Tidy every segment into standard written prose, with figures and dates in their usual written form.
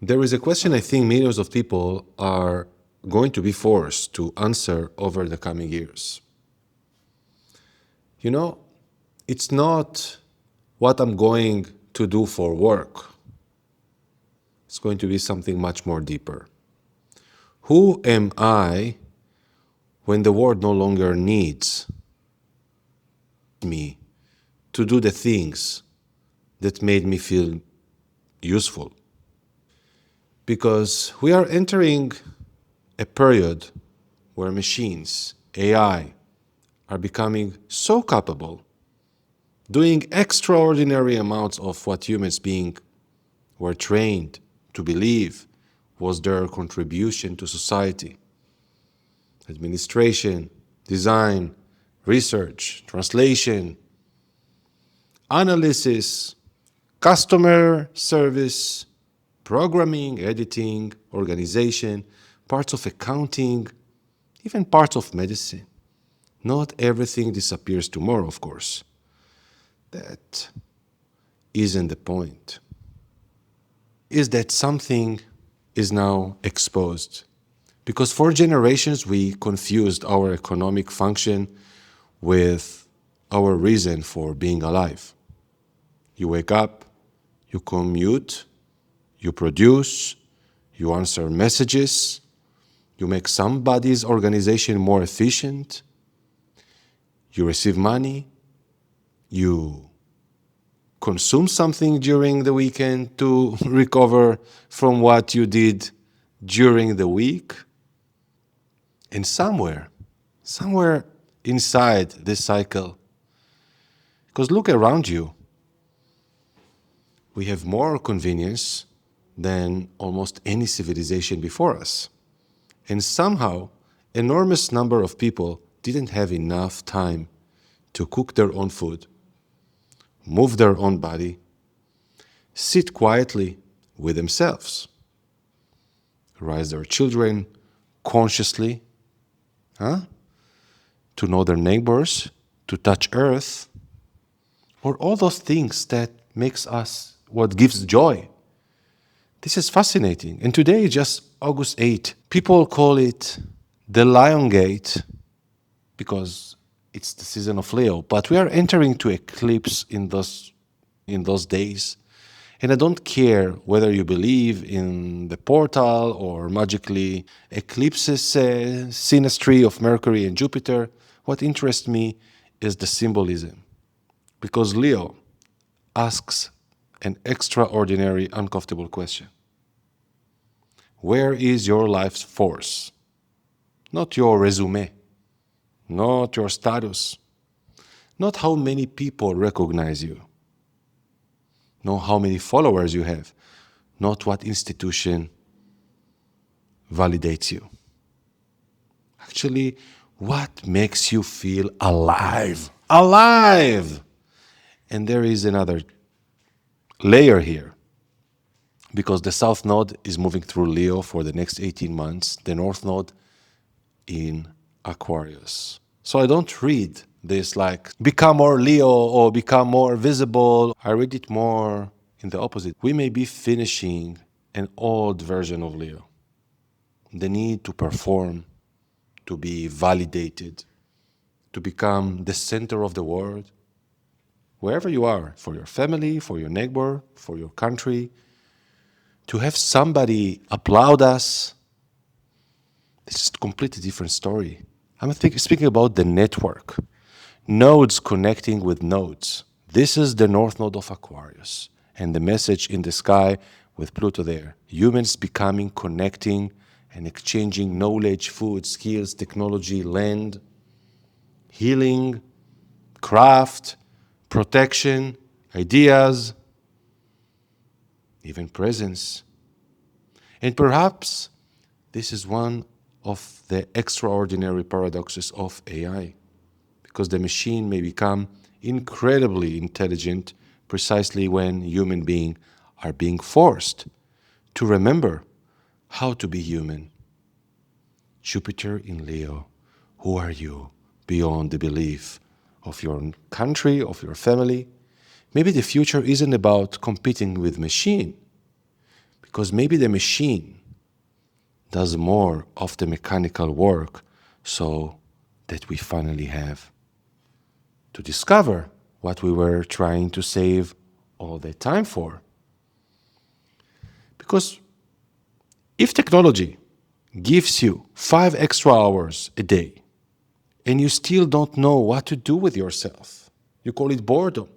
There is a question I think millions of people are going to be forced to answer over the coming years. You know, it's not what I'm going to do for work. It's going to be something much more deeper. Who am I when the world no longer needs me to do the things that made me feel useful? Because we are entering a period where machines, AI, are becoming so capable, doing extraordinary amounts of what humans being were trained to believe was their contribution to society. Administration, design, research, translation, analysis, customer service, programming, editing, organization, parts of accounting, even parts of medicine. Not everything disappears tomorrow, of course. That isn't the point. Is that something is now exposed. Because for generations we confused our economic function with our reason for being alive. You wake up, you commute, you produce, you answer messages, you make somebody's organization more efficient, you receive money, you consume something during the weekend to recover from what you did during the week. And somewhere inside this cycle, because look around you, we have more convenience than almost any civilization before us. And somehow, enormous number of people didn't have enough time to cook their own food, move their own body, sit quietly with themselves, raise their children consciously, to know their neighbors, to touch earth, or all those things that makes us what gives joy. This is fascinating. And today is just August 8. People call it the Lion Gate because it's the season of Leo. But we are entering to eclipse in those days. And I don't care whether you believe in the portal or magically eclipses, synastry of Mercury and Jupiter. What interests me is the symbolism. Because Leo asks an extraordinary, uncomfortable question. Where is your life's force? Not your resume, not your status, not how many people recognize you, not how many followers you have, not what institution validates you. Actually, what makes you feel alive? Alive! And there is another layer here. Because the South Node is moving through Leo for the next 18 months, the North Node in Aquarius. So I don't read this like, become more Leo or become more visible. I read it more in the opposite. We may be finishing an old version of Leo. The need to perform, to be validated, to become the center of the world, wherever you are, for your family, for your neighbor, for your country, to have somebody applaud us. This is a completely different story. I'm speaking about the network. Nodes connecting with nodes. This is the North Node of Aquarius. And the message in the sky with Pluto there. Humans becoming, connecting, and exchanging knowledge, food, skills, technology, land, healing, craft, protection, ideas, even presence. And perhaps this is one of the extraordinary paradoxes of AI, because the machine may become incredibly intelligent precisely when human beings are being forced to remember how to be human. Jupiter in Leo, who are you beyond the belief of your country, of your family? Maybe the future isn't about competing with machine, Because maybe the machine does more of the mechanical work so that we finally have to discover what we were trying to save all that time for. Because if technology gives you 5 extra hours a day and you still don't know what to do with yourself, you call it boredom.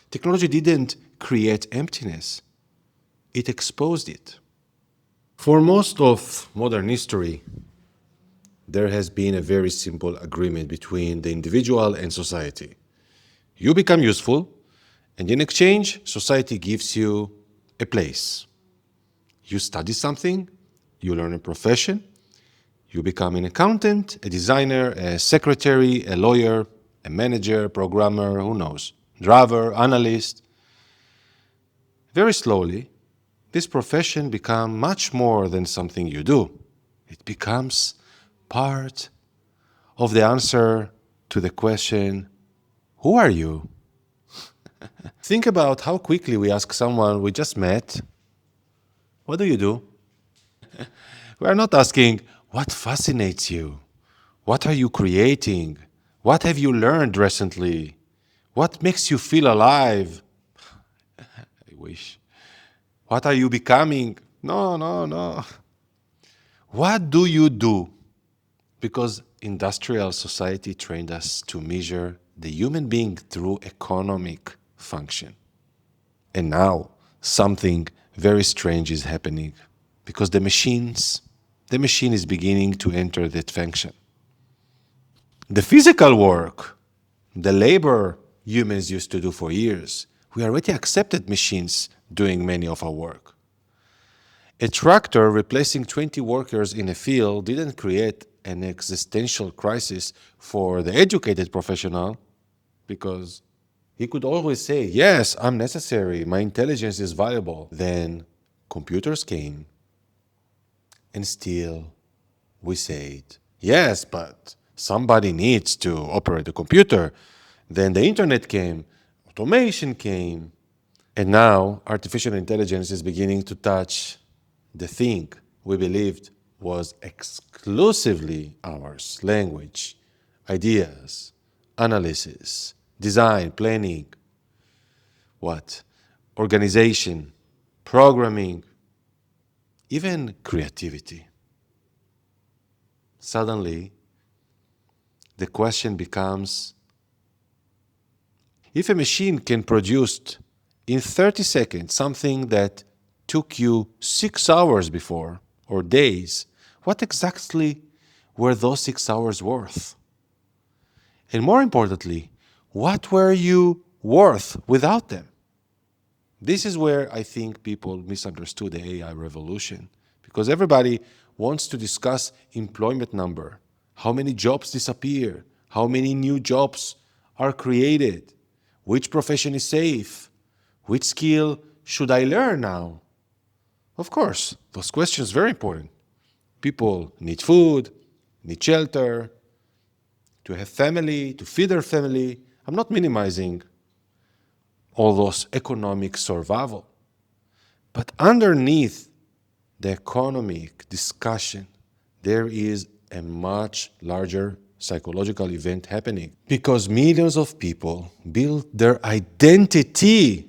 Technology didn't create emptiness, it exposed it. For most of modern history, there has been a very simple agreement between the individual and society. You become useful, and in exchange, society gives you a place. You study something, you learn a profession, you become an accountant, a designer, a secretary, a lawyer, a manager, programmer, who knows, driver, analyst. Very slowly, this profession becomes much more than something you do. It becomes part of the answer to the question, who are you? Think about how quickly we ask someone we just met, what do you do? We are not asking, what fascinates you? What are you creating? What have you learned recently? What makes you feel alive? I wish. What are you becoming? No, no, no. What do you do? Because industrial society trained us to measure the human being through economic function. And now something very strange is happening because the machine is beginning to enter that function. The physical work, the labor humans used to do for years, we already accepted machines doing many of our work. A tractor replacing 20 workers in a field didn't create an existential crisis for the educated professional because he could always say, yes, I'm necessary, my intelligence is valuable. Then computers came and still we said, yes, but somebody needs to operate the computer. Then the internet came, automation came, and now artificial intelligence is beginning to touch the thing we believed was exclusively ours: language, ideas, analysis, design, planning, what? Organization, programming, even creativity. Suddenly, the question becomes, if a machine can produce in 30 seconds something that took you 6 hours before, or days, what exactly were those 6 hours worth? And more importantly, what were you worth without them? This is where I think people misunderstood the AI revolution, because everybody wants to discuss employment number, how many jobs disappear, how many new jobs are created, which profession is safe, which skill should I learn now? Of course, those questions are very important. People need food, need shelter, to have family, to feed their family. I'm not minimizing all those economic survival. But underneath the economic discussion, there is a much larger psychological event happening because millions of people build their identity.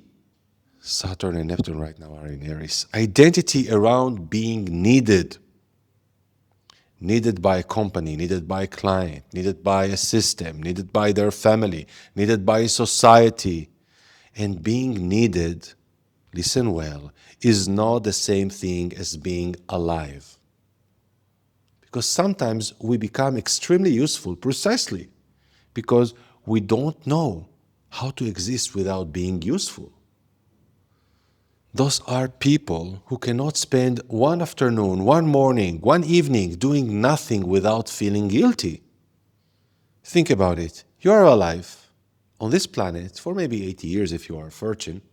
Saturn and Neptune right now are in Aries. Identity around being needed. Needed by a company, needed by a client, needed by a system, needed by their family, needed by society. And being needed, listen well, is not the same thing as being alive. Because sometimes we become extremely useful precisely because we don't know how to exist without being useful. Those are people who cannot spend one afternoon, one morning, one evening doing nothing without feeling guilty. Think about it. You are alive on this planet for maybe 80 years if you are fortunate,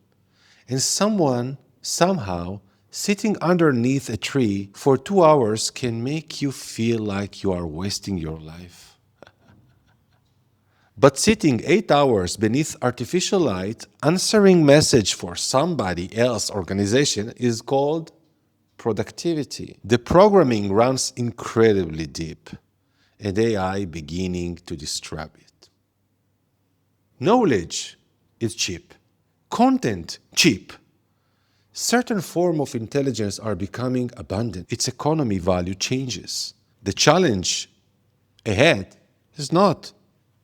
and someone, somehow, sitting underneath a tree for 2 hours can make you feel like you are wasting your life. But sitting 8 hours beneath artificial light, answering message for somebody else organization is called productivity. The programming runs incredibly deep, and AI beginning to disrupt it. Knowledge is cheap. Content, cheap. Certain form of intelligence are becoming abundant. Its economy value changes. The challenge ahead is not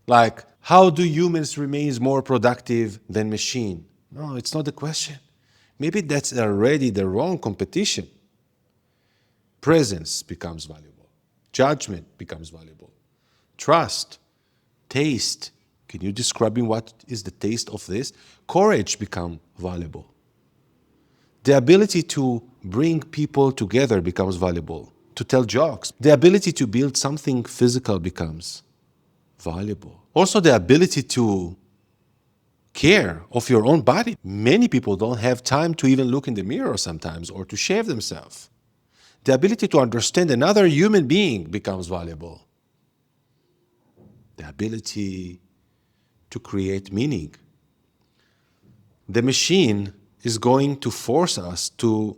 like how do humans remain more productive than machine? No, it's not the question. Maybe that's already the wrong competition. Presence becomes valuable. Judgment becomes valuable. Trust, taste. Can you describe me what is the taste of this? Courage become valuable. The ability to bring people together becomes valuable. To tell jokes. The ability to build something physical becomes valuable. Also, the ability to care of your own body. Many people don't have time to even look in the mirror sometimes or to shave themselves. The ability to understand another human being becomes valuable. The ability to create meaning. The machine is going to force us to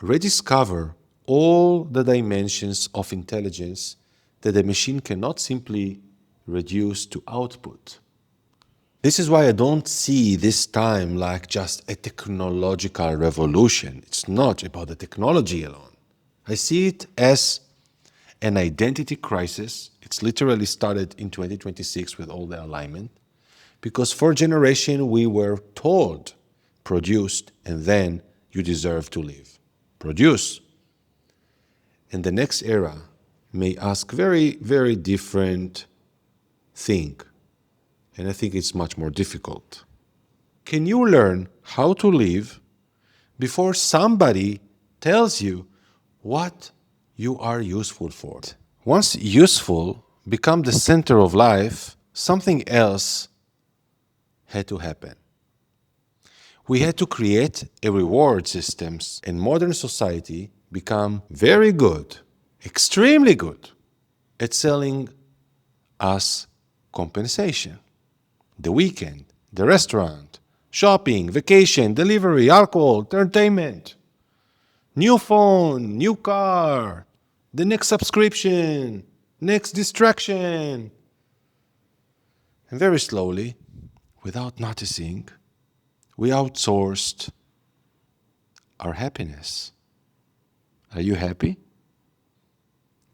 rediscover all the dimensions of intelligence that the machine cannot simply reduce to output. This is why I don't see this time like just a technological revolution. It's not about the technology alone. I see it as an identity crisis. It's literally started in 2026 with all the alignment. Because for generations we were told, produced, and then you deserve to live. Produce. And the next era may ask very, very different thing. And I think it's much more difficult. Can you learn how to live before somebody tells you what you are useful for? Once useful become the center of life, something else had to happen. We had to create a reward systems, and modern society become very good, extremely good at selling us compensation. The weekend, the restaurant, shopping, vacation, delivery, alcohol, entertainment, new phone, new car, the next subscription, next distraction. And very slowly, without noticing, we outsourced our happiness. Are you happy?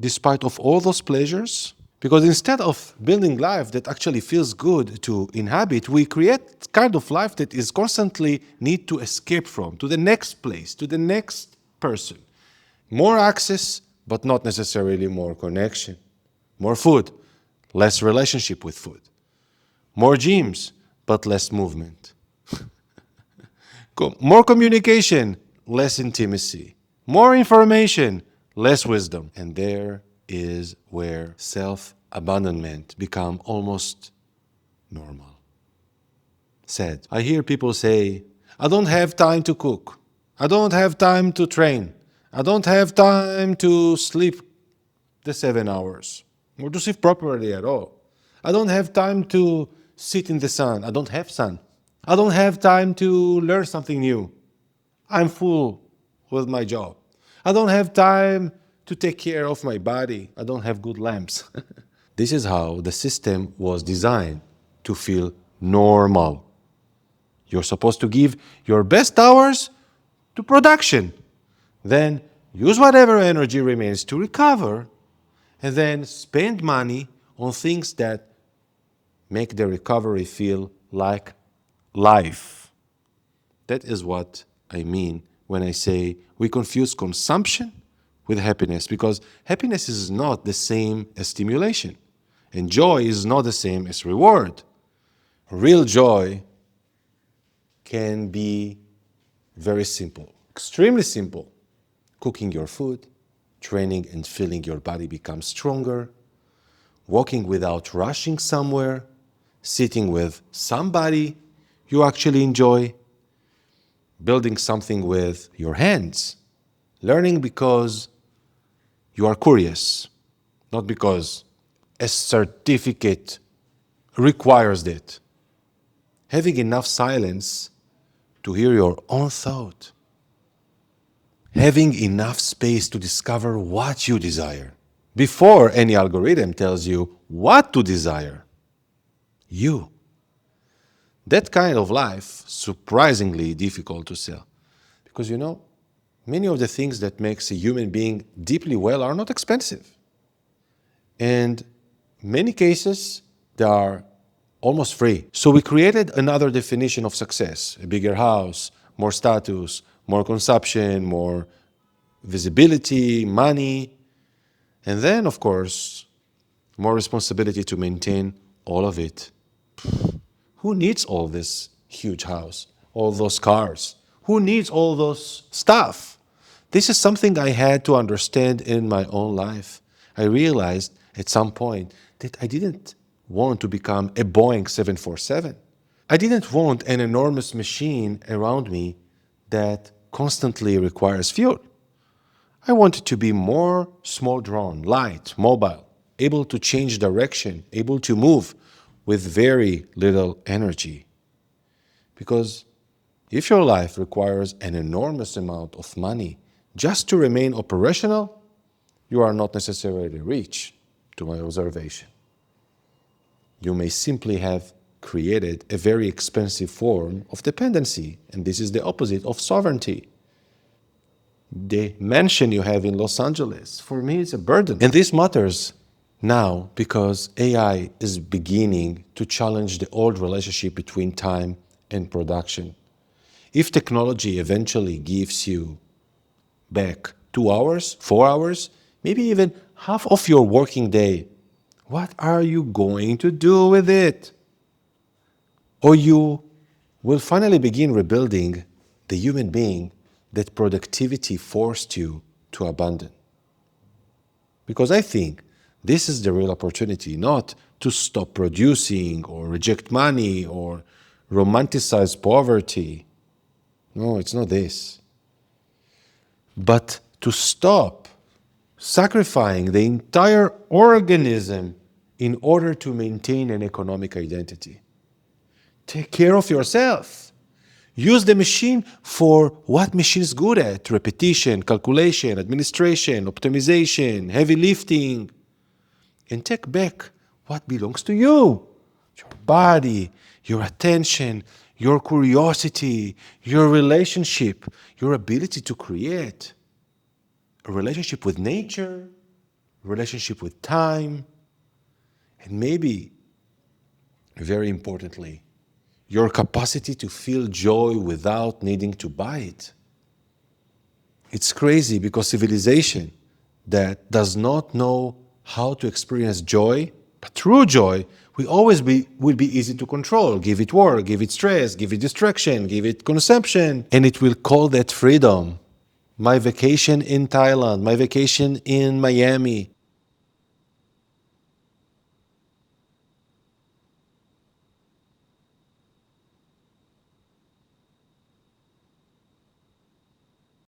Despite of all those pleasures? Because instead of building life that actually feels good to inhabit, we create kind of life that is constantly need to escape from, to the next place, to the next person. More access, but not necessarily more connection. More food, less relationship with food. More gyms, but less movement. More communication, less intimacy. More information, less wisdom. And there is where self-abandonment become almost normal. Sad. I hear people say, I don't have time to cook. I don't have time to train. I don't have time to sleep the 7 hours or to sleep properly at all. I don't have time to sit in the sun. I don't have sun. I don't have time to learn something new. I'm full with my job. I don't have time to take care of my body. I don't have good lamps. This is how the system was designed to feel normal. You're supposed to give your best hours to production. Then use whatever energy remains to recover, and then spend money on things that make the recovery feel like life. That is what I mean when I say we confuse consumption with happiness, because happiness is not the same as stimulation, and joy is not the same as reward. Real joy can be very simple, extremely simple. Cooking your food, training and feeling your body become stronger, walking without rushing somewhere, sitting with somebody you actually enjoy, building something with your hands, learning because you are curious, not because a certificate requires that. Having enough silence to hear your own thought. Having enough space to discover what you desire. Before any algorithm tells you what to desire. You. That kind of life, surprisingly difficult to sell. Because many of the things that makes a human being deeply well are not expensive. And many cases, they are almost free. So we created another definition of success: a bigger house, more status, more consumption, more visibility, money, and then, of course, more responsibility to maintain all of it. Who needs all this huge house, all those cars? Who needs all those stuff? This is something I had to understand in my own life. I realized at some point that I didn't want to become a Boeing 747. I didn't want an enormous machine around me that constantly requires fuel. I wanted to be more small drawn, light, mobile, able to change direction, able to move with very little energy. Because if your life requires an enormous amount of money just to remain operational, you are not necessarily rich, to my observation. You may simply have created a very expensive form of dependency, and this is the opposite of sovereignty. The mansion you have in Los Angeles, for me, is a burden. And this matters now because AI is beginning to challenge the old relationship between time and production. If technology eventually gives you back 2 hours, 4 hours, maybe even half of your working day, what are you going to do with it? Or you will finally begin rebuilding the human being that productivity forced you to abandon. Because I think this is the real opportunity, not to stop producing or reject money or romanticize poverty. No, it's not this. But to stop sacrificing the entire organism in order to maintain an economic identity. Take care of yourself. Use the machine for what machine is good at: repetition, calculation, administration, optimization, heavy lifting. And take back what belongs to you: your body, your attention, your curiosity, your relationship, your ability to create. A relationship with nature, a relationship with time, and maybe, very importantly, your capacity to feel joy without needing to buy it. It's crazy because civilization that does not know how to experience joy, but true joy, will be easy to control. Give it work, give it stress, give it distraction, give it consumption, and it will call that freedom. My vacation in Thailand, my vacation in Miami,